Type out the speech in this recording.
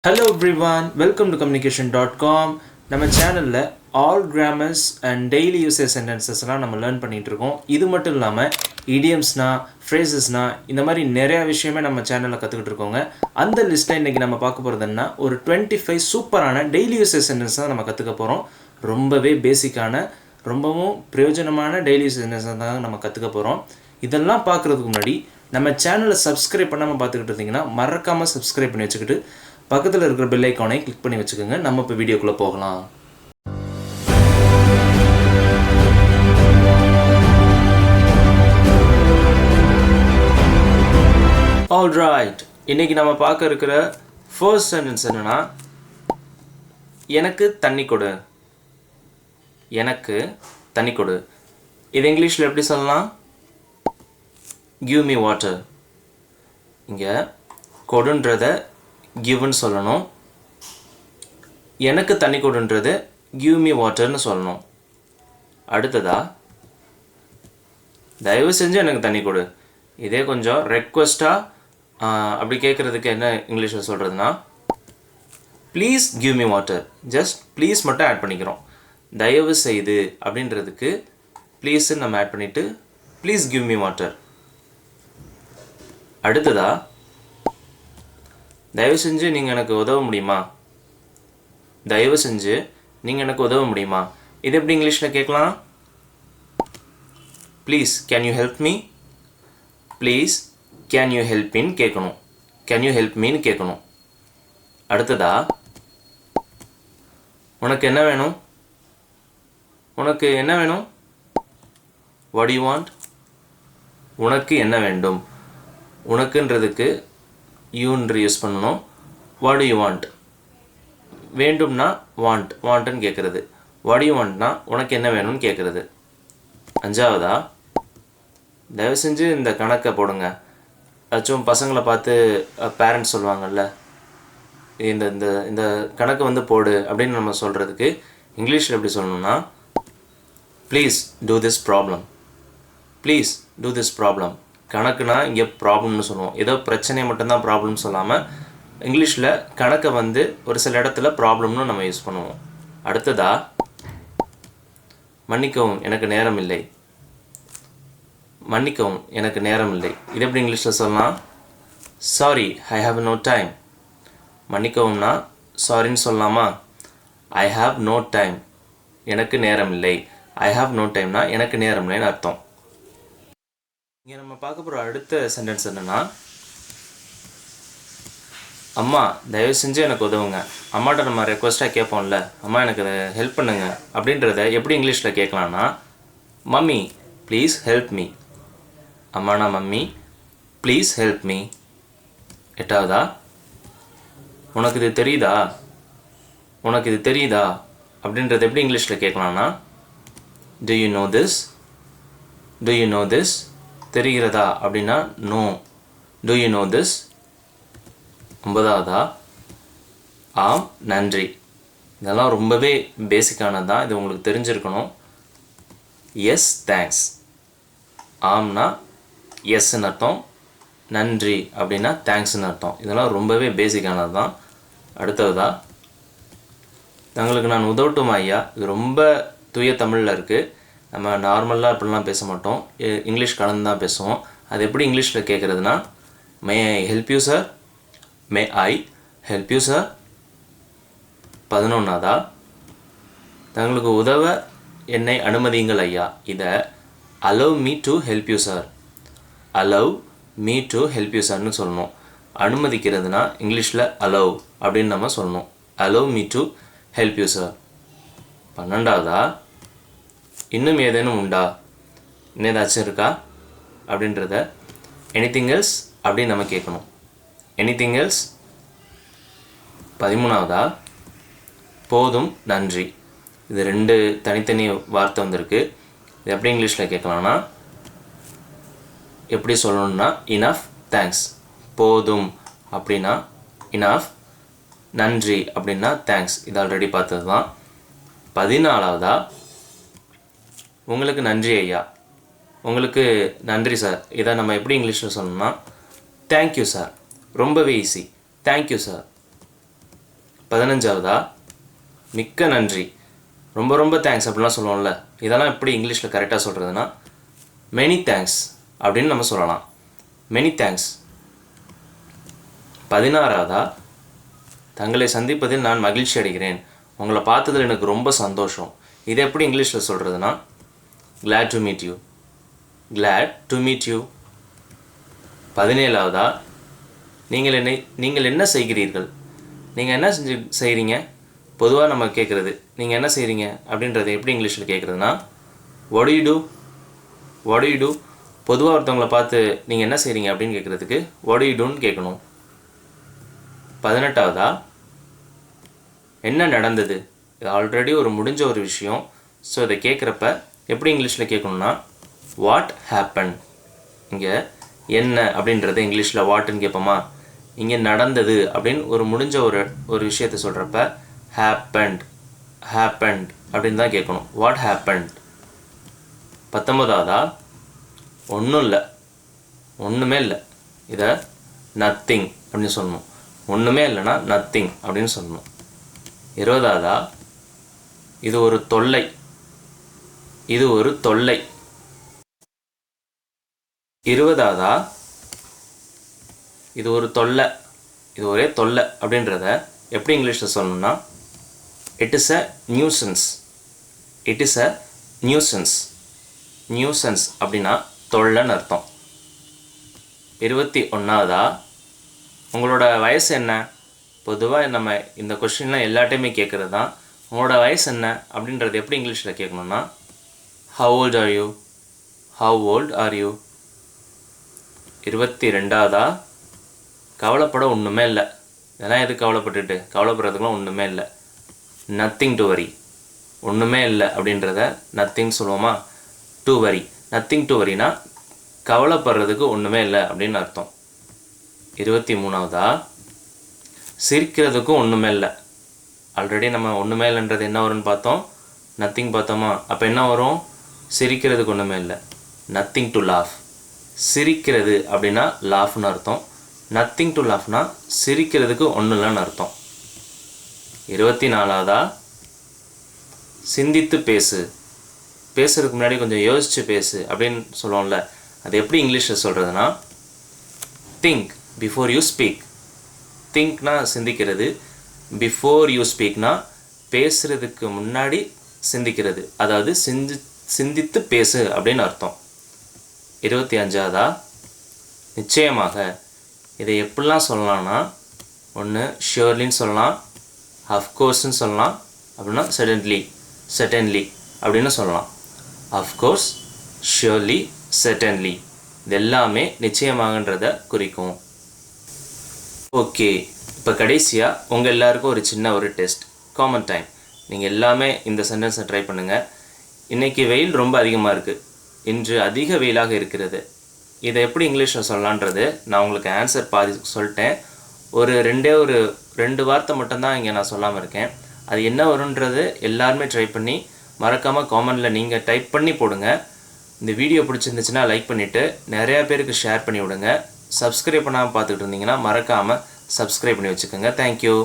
Hello everyone, welcome to communication.com. நம்ம சேனலில் all grammars and daily usage சென்டென்சஸ்லாம் நம்ம லேர்ன் பண்ணிகிட்டு இருக்கோம். இது மட்டும் இல்லாமல் இடியம்ஸ்னா ஃப்ரேசஸ்னா இந்த மாதிரி நிறையா விஷயமே நம்ம சேனலில் கற்றுக்கிட்டு இருக்கோங்க. அந்த லிஸ்ட்டில் இன்றைக்கி நம்ம பார்க்க போகிறதுன்னா ஒரு 25 சூப்பரான டெய்லி யூசேஜ் சென்டென்ஸ் தான் நம்ம கற்றுக்க போகிறோம். ரொம்பவே பேசிக்கான ரொம்பவும் பிரயோஜனமான டெய்லி யூசேஜ் சென்டென்ஸ் தான் நம்ம கற்றுக்க போகிறோம். இதெல்லாம் பார்க்குறதுக்கு முன்னாடி நம்ம சேனலை சப்ஸ்கிரைப் பண்ணாமல் பார்த்துக்கிட்டு இருந்தீங்கன்னா மறக்காமல் சப்ஸ்கிரைப் பண்ணி வச்சுக்கிட்டு பக்கத்தில் இருக்கிற பெல் ஐக்கானை கிளிக் பண்ணி வச்சுக்கோங்க. நம்ம இப்போ வீடியோக்குள்ளே போகலாம். ஆல்ரைட், இன்றைக்கி நம்ம பார்க்க இருக்கிற ஃபர்ஸ்ட் சென்டென்ஸ் என்னென்னா, எனக்கு தண்ணி கொடு. எனக்கு தண்ணி கொடு. இது இங்கிலீஷில் எப்படி சொல்லலாம்? Give me water. இங்கே கொடுன்றதை கிவ்னு சொல்லணும். எனக்கு தண்ணி கொடுன்றது கிவ் மீ வாட்டர்னு சொல்லணும். அடுத்ததா, தயவு செஞ்சு எனக்கு தண்ணி கொடு. இதே கொஞ்சம் ரெக்வஸ்ட்டாக அப்படி கேட்குறதுக்கு என்ன இங்கிலீஷில் சொல்கிறதுனா, please give me water. Just please மட்டும் ஆட் பண்ணிக்கிறோம். தயவு செய்து அப்படின்றதுக்கு ப்ளீஸ்ன்னு நம்ம ஆட் பண்ணிவிட்டு ப்ளீஸ் கிவ் மீ வாட்டர். அடுத்ததா, தயவு செஞ்சு நீங்கள் எனக்கு உதவ முடியுமா? தயவு செஞ்சு நீங்கள் எனக்கு உதவ முடியுமா? இது எப்படி இங்கிலீஷில் கேட்கலாம்? Please can you help me. Please can you help மீன்னு கேட்கணும். கேன் யூ ஹெல்ப் மீன்னு கேட்கணும். அடுத்ததா, உனக்கு என்ன வேணும்? உனக்கு என்ன வேணும்? What you want. உனக்கு என்ன வேண்டும். உனக்குன்றதுக்கு யூன்று யூஸ் பண்ணணும். What you want. வேண்டும்னா வாண்ட்டுன்னு கேட்குறது. வாட் யூ வாண்ட்னா உனக்கு என்ன வேணும்னு கேட்குறது. அஞ்சாவதா, தயவு செஞ்சு இந்த கணக்கை போடுங்க. ஏதாச்சும் பசங்களை பார்த்து பேரண்ட்ஸ் சொல்லுவாங்கள்ல, இந்த இந்த இந்த கணக்கு வந்து போடு அப்படின்னு நம்ம சொல்கிறதுக்கு இங்கிலீஷில் எப்படி சொல்லணும்னா, please do this problem. Please do this problem. கணக்குனா இங்கே ப்ராப்ளம்னு சொல்லுவோம். ஏதோ பிரச்சனையை மட்டும்தான் ப்ராப்ளம் சொல்லாமல் இங்கிலீஷில் கணக்கை வந்து ஒரு சில இடத்துல ப்ராப்ளம்னு நம்ம யூஸ் பண்ணுவோம். அடுத்ததா, மன்னிக்கவும் எனக்கு நேரம் இல்லை. மன்னிக்கவும் எனக்கு நேரம் இல்லை. இது எப்படி இங்கிலீஷில் சொல்லலாம்? Sorry I have no time. மன்னிக்கவும்னா சாரின்னு சொல்லலாமா? I have no time. எனக்கு நேரம் இல்லை. ஐ ஹாவ் நோ டைம்னா எனக்கு நேரம் இல்லைன்னு அர்த்தம். இங்கே நம்ம பார்க்க போகிற அடுத்த சென்டென்ஸ் என்னென்னா, அம்மா தயவு செஞ்சு எனக்கு உதவுங்க. அம்மாட்ட நம்ம ரெக்வஸ்ட்டாக கேட்போம்ல, அம்மா எனக்கு அதை ஹெல்ப் பண்ணுங்க அப்படின்றத எப்படி இங்கிலீஷில் கேட்கலான்னா, மம்மி ப்ளீஸ் ஹெல்ப் மீ. அம்மானா மம்மி, ப்ளீஸ் ஹெல்ப் மீ. எட்டாவதா, உனக்கு இது தெரியுதா. உனக்கு இது தெரியுதா அப்படின்றத எப்படி இங்கிலீஷில் கேட்கலான்னா, do you know this. Do you know this. தெரிகிறதா அப்படின்னா know. Do you know this. ஒன்பதாவதா, ஆம் நன்றி. இதெல்லாம் ரொம்பவே பேசிக்கானது தான். இது உங்களுக்கு தெரிஞ்சிருக்கணும். S thanks. ஆம்னா எஸ்ன்னு அர்த்தம். நன்றி அப்படின்னா தேங்க்ஸ்ன்னு அர்த்தம். இதெல்லாம் ரொம்பவே பேசிக்கானது தான். அடுத்ததா, தங்களுக்கு நான் உதவட்டுமா ஐயா. இது ரொம்ப தூய தமிழில் இருக்குது. நம்ம நார்மலாக அப்படிலாம் பேச மாட்டோம். இங்கிலீஷ் கலந்து தான் பேசுவோம். அது எப்படி இங்கிலீஷில் கேட்குறதுனா, may I help you sir. May I help you sir. 11வதா, தங்களுக்கு உதவ என்னை அனுமதியுங்கள் ஐயா. இதை allow me to help you sir. Allow me to help you சார்னு சொல்லணும். அனுமதிக்கிறதுனா இங்கிலீஷில் அலோவ் அப்படின்னு நம்ம சொல்லணும். Allow me to help you sir. 12வதா, இன்னும் ஏதேனும் உண்டா. இன்னும் ஏதாச்சும் இருக்கா அப்படின்றத எனிதிங் எல்ஸ் அப்படின்னு நம்ம கேட்கணும். Anything else. 13வதா, போதும் நன்றி. இது ரெண்டு தனித்தனி வார்த்தை வந்திருக்கு. இது எப்படி இங்கிலீஷில் கேட்கலாம்னா, எப்படி சொல்லணும்னா, இனஃப் தேங்க்ஸ். போதும் அப்படின்னா இனஃப், நன்றி அப்படின்னா தேங்க்ஸ். இது ஆல்ரெடி பார்த்தது தான். 14வதா, உங்களுக்கு நன்றி ஐயா. உங்களுக்கு நன்றி சார். இதை நம்ம எப்படி இங்கிலீஷில் சொல்லணும்னா, தேங்க்யூ சார். ரொம்பவே ஈஸி. Thank you sir. 15வதா மிக்க நன்றி, ரொம்ப ரொம்ப தேங்க்ஸ் அப்படிலாம் சொல்லுவோம்ல, இதெல்லாம் எப்படி இங்கிலீஷில் கரெக்டாக சொல்கிறதுனா மெனி தேங்க்ஸ் அப்படின்னு நம்ம சொல்லலாம். Many thanks. 16வதா தங்களை சந்திப்பதில் நான் மகிழ்ச்சி அடைகிறேன், உங்களை பார்த்ததில் எனக்கு ரொம்ப சந்தோஷம். இதை எப்படி இங்கிலீஷில் சொல்கிறதுனா glad to meet you. glad to meet you. 17வதா நீங்கள் என்ன செய்கிறீர்கள், நீங்கள் என்ன செய்கிறீங்க. பொதுவாக நம்ம கேட்குறது நீங்கள் என்ன செய்கிறீங்க அப்படின்றத எப்படி இங்கிலீஷில் கேட்குறதுனா what do you do. what do you do. பொதுவாக ஒருத்தவங்களை பார்த்து நீங்கள் என்ன செய்கிறீங்க அப்படின்னு கேட்குறதுக்கு what do you doன்னு கேட்கணும். 18வதா என்ன நடந்தது, இது ஆல்ரெடி ஒரு முடிஞ்ச ஒரு விஷயம். ஸோ இதை கேட்குறப்ப எப்படி இங்கிலீஷில் கேட்கணுன்னா வாட் ஹேப்பன். இங்கே என்ன அப்படின்றத இங்கிலீஷில் வாட்டுன்னு கேட்போமா, இங்கே நடந்தது அப்படின்னு ஒரு முடிஞ்ச ஒரு விஷயத்தை சொல்கிறப்ப ஹேப்பண்ட் அப்படின்னு தான் கேட்கணும். What happened. 19வதா ஒன்றும் இல்லை, ஒன்றுமே இல்லை, இதை நத்திங் அப்படின்னு சொல்லணும். ஒன்றுமே இல்லைன்னா நத்திங் அப்படின்னு சொல்லணும். 20வதா இது ஒரு தொல்லை, இது ஒரு தொல்லை. 20வதா இது ஒரு தொல்லை, இது ஒரே தொல்லை அப்படின்றத எப்படி இங்கிலீஷில் சொல்லணும்னா it is a nuisance. It is a nuisance. Nuisance அப்படின்னா தொல்லைன்னு அர்த்தம். 21வதா உங்களோட வயசு என்ன. பொதுவாக நம்ம இந்த கொஸ்டின்லாம் எல்லாட்டையுமே கேட்குறது தான். உங்களோட வயசு என்ன அப்படின்றது எப்படி இங்கிலீஷில் கேட்கணுன்னா how old are you. how old are you. 22வதா கவலைப்பட ஒன்றுமே இல்லை, இதெல்லாம் எதுக்கு கவலைப்பட்டுட்டு, கவலைப்படுறதுக்குலாம் ஒன்றுமே இல்லை. Nothing to worry. ஒன்றுமே இல்லை அப்படின்றத நத்திங் சொல்லுவோமா, டு வரி. நத்திங் டு வரினா கவலைப்படுறதுக்கு ஒன்றுமே இல்லை அப்படின்னு அர்த்தம். 23வதா சிரிக்கிறதுக்கும் ஒன்றுமே இல்லை. ஆல்ரெடி நம்ம ஒன்றுமே இல்லைன்றது என்ன வரும்னு பார்த்தோம், நத்திங் பார்த்தோமா. அப்போ என்ன வரும், சிரிக்கிறதுக்கு ஒன்றுமே இல்லை, நத்திங் டு லாஃப். சிரிக்கிறது அப்படின்னா லாஃப்னு அர்த்தம். நத்திங் டு லாஃப்னா சிரிக்கிறதுக்கு ஒன்றும் இல்லைன்னு அர்த்தம். 24வதா சிந்தித்து பேசு. பேசுறதுக்கு முன்னாடி கொஞ்சம் யோசித்து பேசு அப்படின்னு சொல்லுவோம்ல, அது எப்படி இங்கிலீஷில் சொல்கிறதுனா திங்க் பிஃபோர் யூ ஸ்பீக். திங்க்னா சிந்திக்கிறது, பிஃபோர் யூ ஸ்பீக்னா பேசுகிறதுக்கு முன்னாடி சிந்திக்கிறது, அதாவது சிந்தித்து பேசு அப்படின்னு அர்த்தம். 25வதா நிச்சயமாக. இதை எப்படிலாம் சொல்லலாம்னா ஒன்று ஷியோர்லின்னு சொல்லலாம், அஃப்கோர்ஸ்ன்னு சொல்லலாம், அப்படின்னா செட்டன்லி அப்படின்னு சொல்லலாம். அஃப்கோர்ஸ், ஷியோர்லி, செட்டன்லி இது எல்லாமே நிச்சயமாகன்றதை குறிக்கும். ஓகே, இப்போ கடைசியாக உங்கள் எல்லாருக்கும் ஒரு சின்ன ஒரு டெஸ்ட், காமன் டைம். நீங்கள் எல்லாமே இந்த சென்டென்ஸை ட்ரை பண்ணுங்கள். இன்றைக்கி வெயில் ரொம்ப அதிகமாக இருக்குது, இன்று அதிக வெயிலாக இருக்கிறது. இதை எப்படி இங்கிலீஷில் சொல்லலான்றது நான் உங்களுக்கு ஆன்சர் பாதி சொல்லிட்டேன். ஒரு ரெண்டு வார்த்தை மட்டும்தான் இங்கே நான் சொல்லாமல் இருக்கேன். அது என்ன வரும்ன்றது எல்லாருமே ட்ரை பண்ணி மறக்காமல் காமெண்டில் நீங்கள் டைப் பண்ணி போடுங்க. இந்த வீடியோ பிடிச்சிருந்துச்சுன்னா லைக் பண்ணிவிட்டு நிறையா பேருக்கு ஷேர் பண்ணி விடுங்க. சப்ஸ்கிரைப் பண்ணாமல் பார்த்துக்கிட்டு இருந்தீங்கன்னா மறக்காமல் சப்ஸ்கிரைப் பண்ணி வச்சுக்கோங்க. தேங்க்யூ.